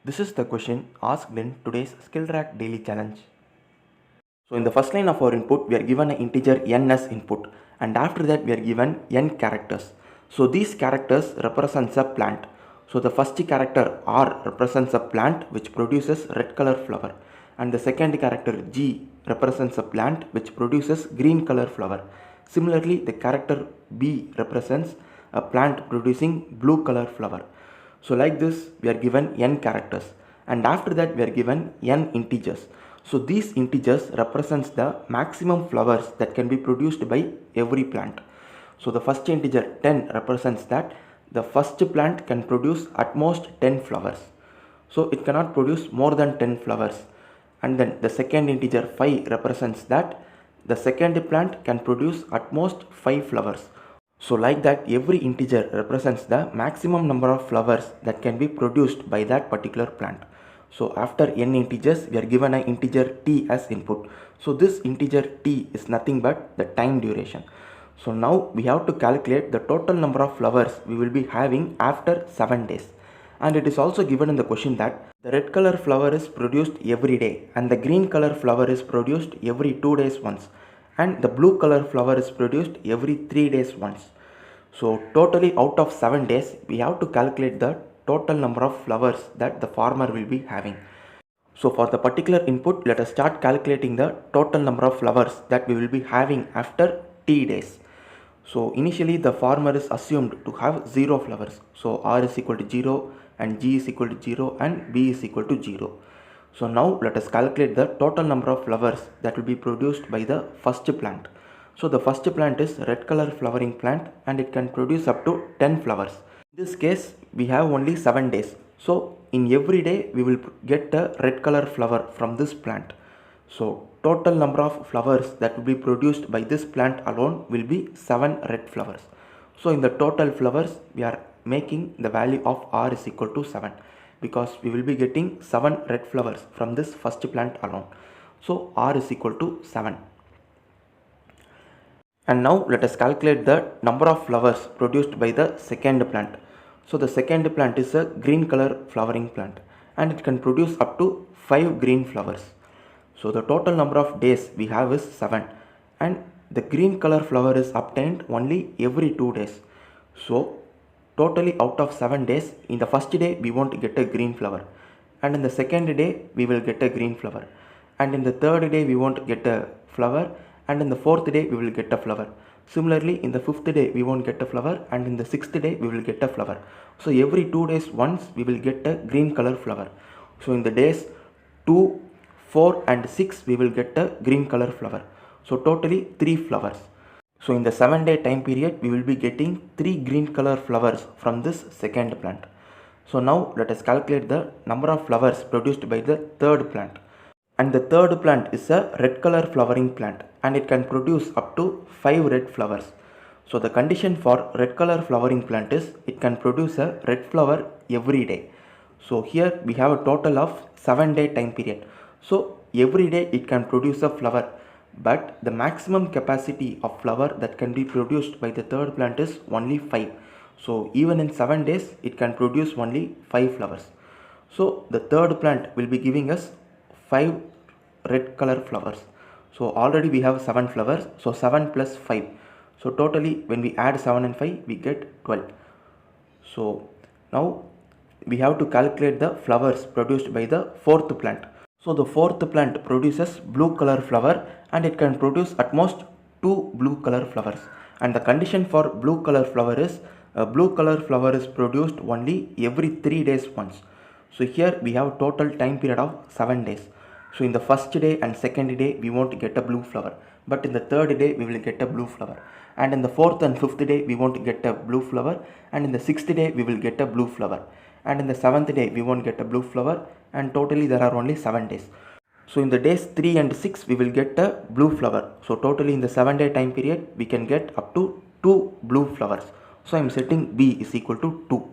This is the question asked in today's SkillTrack daily challenge. So in the first line of our input, we are given an integer n as input, and after that we are given n characters. So these characters represents a plant. So the first character R represents a plant which produces red color flower, and the second character G represents a plant which produces green color flower. Similarly, the character B represents a plant producing blue color flower. So like this we are given n characters, and after that we are given n integers. So these integers represents the maximum flowers that can be produced by every plant. So the first integer 10 represents that the first plant can produce at most 10 flowers. So it cannot produce more than 10 flowers. And then the second integer 5 represents that the second plant can produce at most 5 flowers. So like that, every integer represents the maximum number of flowers that can be produced by that particular plant. So after n integers, we are given an integer t as input. So this integer t is nothing but the time duration. So now we have to calculate the total number of flowers we will be having after 7 days. And it is also given in the question that the red color flower is produced every day and the green color flower is produced every 2 days once, and the blue color flower is produced every 3 days once. So totally out of 7 days we have to calculate the total number of flowers that the farmer will be having. So for the particular input, let us start calculating the total number of flowers that we will be having after t days. So initially the farmer is assumed to have 0 flowers. So R is equal to 0 and G is equal to 0 and B is equal to 0. So now let us calculate the total number of flowers that will be produced by the first plant. So the first plant is red color flowering plant and it can produce up to 10 flowers. In this case we have only 7 days. So in every day we will get a red color flower from this plant. So total number of flowers that will be produced by this plant alone will be 7 red flowers. So in the total flowers we are making the value of R is equal to 7, because we will be getting 7 red flowers from this first plant alone. So R is equal to 7. And now let us calculate the number of flowers produced by the second plant. So the second plant is a green color flowering plant and it can produce up to 5 green flowers. So the total number of days we have is 7, and the green color flower is obtained only every 2 days. So totally out of 7 days, in the first day we won't get a green flower, and in the second day we will get a green flower, and in the third day we won't get a flower, and in the fourth day we will get a flower. Similarly, in the fifth day we won't get a flower, and in the sixth day we will get a flower. So every 2 days once we will get a green color flower. So in the days 2, 4 and 6 we will get a green color flower. So totally 3 flowers. So in the 7-day time period we will be getting 3 green color flowers from this second plant. So now let us calculate the number of flowers produced by the third plant. And the third plant is a red color flowering plant and it can produce up to 5 red flowers. So the condition for red color flowering plant is it can produce a red flower every day. So here we have a total of 7-day time period. So every day it can produce a flower, but the maximum capacity of flower that can be produced by the third plant is only 5. So even in 7 days it can produce only 5 flowers. So the third plant will be giving us 5 red color flowers. So already we have 7 flowers, so 7 plus 5. So totally when we add 7 and 5 we get 12. So now we have to calculate the flowers produced by the fourth plant. So the fourth plant produces blue color flower and it can produce at most 2 blue color flowers. And the condition for blue color flower is a blue color flower is produced only every 3 days once. So here we have total time period of 7 days. So in the first day and second day we won't get a blue flower, but in the third day we will get a blue flower, and in the fourth and fifth day we won't get a blue flower, and in the sixth day we will get a blue flower, and in the seventh day we won't get a blue flower, and totally there are only 7 days. So in the days 3 and 6 we will get a blue flower. So totally in the 7-day time period we can get up to 2 blue flowers. So I am setting B is equal to 2.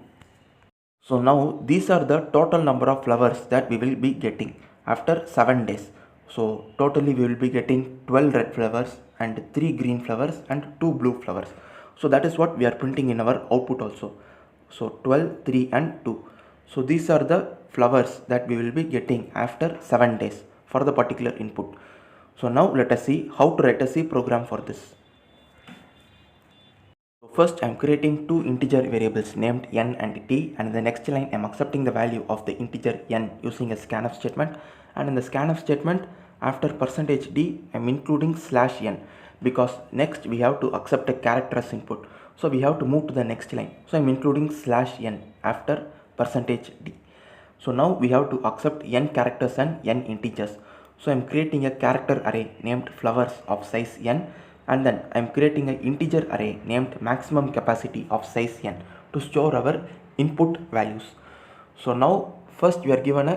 So now these are the total number of flowers that we will be getting after 7 days. So totally we will be getting 12 red flowers and 3 green flowers and 2 blue flowers. So that is what we are printing in our output also. So 12, 3 and 2. So these are the flowers that we will be getting after 7 days for the particular input. So now let us see how to write a C program for this. So first I am creating two integer variables named n and t, and in the next line I am accepting the value of the integer n using a scanf statement, and in the scanf statement after %d I am including /n because next we have to accept a character as input. So we have to move to the next line. So I am including /n after %d. So now we have to accept n characters and n integers. So I am creating a character array named flowers of size n, and then I am creating an integer array named maximum capacity of size n to store our input values. So now first we are given a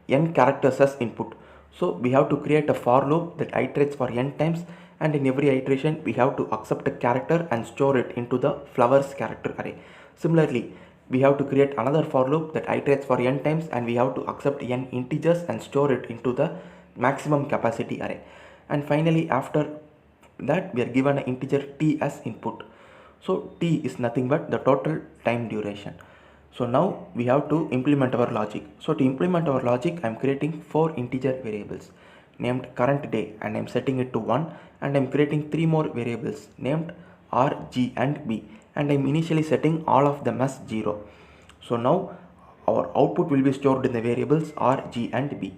n characters as input. So we have to create a for loop that iterates for n times, and in every iteration we have to accept a character and store it into the flowers character array. Similarly, we have to create another for loop that iterates for n times, and we have to accept n integers and store it into the maximum capacity array. And finally after that we are given an integer t as input. So t is nothing but the total time duration. So now we have to implement our logic. So to implement our logic I am creating 4 integer variables named current day, and I am setting it to 1, and I am creating 3 more variables named r, g and b, and I am initially setting all of them as 0. So now our output will be stored in the variables r, g and b.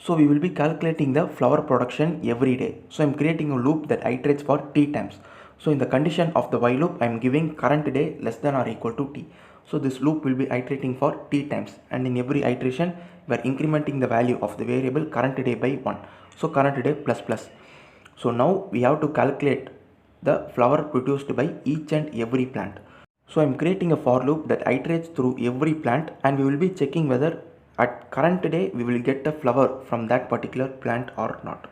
So we will be calculating the flower production every day. So I am creating a loop that iterates for t times. So in the condition of the while loop I am giving current day less than or equal to t. So this loop will be iterating for t times, and in every iteration we are incrementing the value of the variable current day by 1. So current day plus plus. So now we have to calculate the flower produced by each and every plant. So I am creating a for loop that iterates through every plant, and we will be checking whether at current day we will get a flower from that particular plant or not.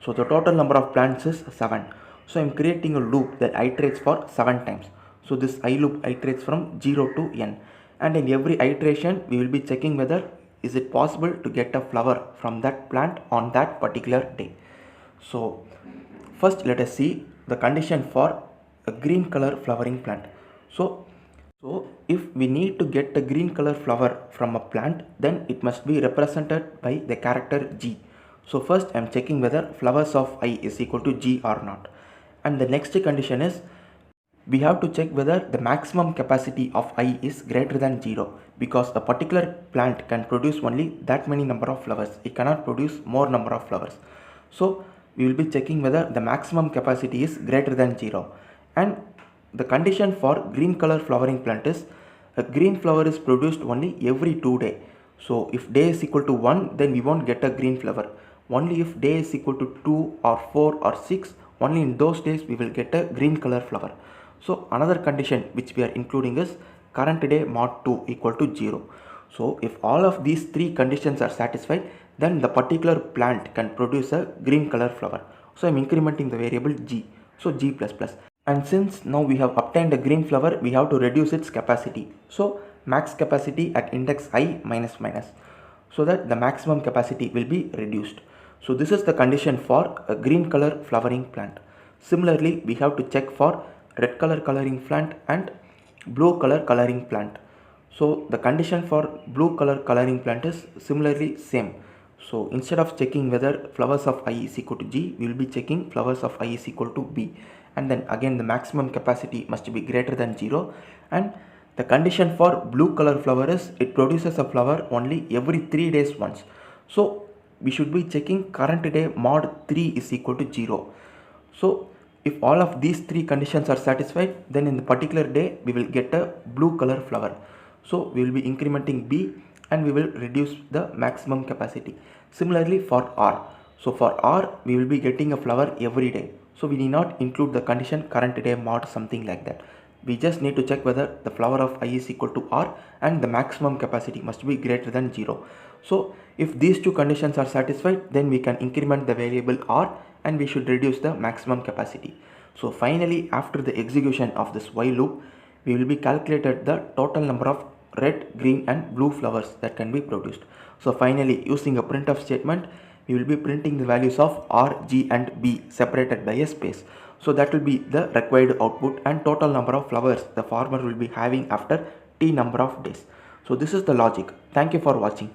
So the total number of plants is 7. So I am creating a loop that iterates for 7 times. So this I loop iterates from 0 to n, and in every iteration we will be checking whether is it possible to get a flower from that plant on that particular day. So first let us see the condition for a green color flowering plant. So if we need to get a green color flower from a plant, then it must be represented by the character G. So first I am checking whether flowers of I is equal to G or not. And the next condition is we have to check whether the maximum capacity of I is greater than 0, because a particular plant can produce only that many number of flowers. It cannot produce more number of flowers. So we will be checking whether the maximum capacity is greater than 0. And the condition for green color flowering plant is a green flower is produced only every 2 days. So if day is equal to 1, then we won't get a green flower. Only if day is equal to 2 or 4 or 6, only in those days we will get a green color flower. So another condition which we are including is current day mod 2 equal to 0. So if all of these 3 conditions are satisfied, then the particular plant can produce a green color flower. So I am incrementing the variable g. So g plus plus. And since now we have obtained a green flower, we have to reduce its capacity. So max capacity at index I minus minus, so that the maximum capacity will be reduced. So this is the condition for a green color flowering plant. Similarly, we have to check for red color coloring plant and blue color coloring plant. So the condition for blue color coloring plant is similarly same. So instead of checking whether flowers of I is equal to G, we will be checking flowers of I is equal to B. And then again the maximum capacity must be greater than 0. And the condition for blue color flower is it produces a flower only every 3 days once. So we should be checking current day mod 3 is equal to 0. So if all of these 3 conditions are satisfied, then in the particular day we will get a blue color flower. So we will be incrementing B and we will reduce the maximum capacity. Similarly for R. So for R we will be getting a flower every day. So we need not include the condition current day mod something like that. We just need to check whether the flower of I is equal to R and the maximum capacity must be greater than 0. So if these 2 conditions are satisfied, then we can increment the variable R and we should reduce the maximum capacity. So finally, after the execution of this while loop, we will be calculated the total number of red, green and blue flowers that can be produced. So finally, using a printf statement, we will be printing the values of R, G and B separated by a space. So that will be the required output and total number of flowers the farmer will be having after T number of days. So this is the logic. Thank you for watching.